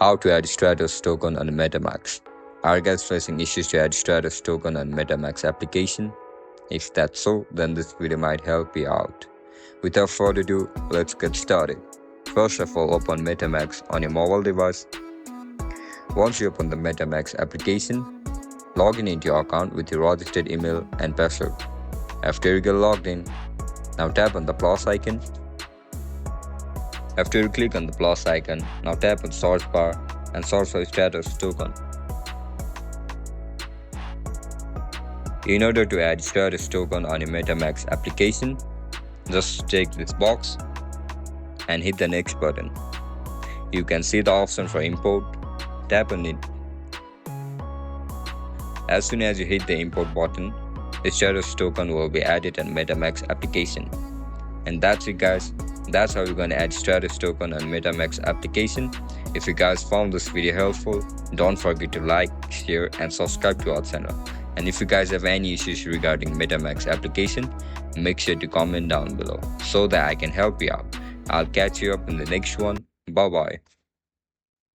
How to add Stratos token on MetaMask. Are you guys facing issues to add Stratos token on MetaMask application? If that's so, then this video might help you out. Without further ado, let's get started. First of all, open MetaMask on your mobile device. Once you open the MetaMask application, log in into your account with your registered email and password. After you get logged in, now tap on the plus icon. After you click on the plus icon, now tap on search bar and search for Stratos token. In order to add Stratos token on your MetaMask application, just check this box and hit the next button. You can see the option for import. Tap on it. As soon as you hit the import button, the Stratos token will be added on MetaMask application. And that's it, guys. That's how you're going to add Stratos token on MetaMask application. If you guys found this video helpful, don't forget to like, share and subscribe to our channel. And if you guys have any issues regarding MetaMask application, make sure to comment down below so that I can help you out. I'll catch you up in the next one. Bye bye.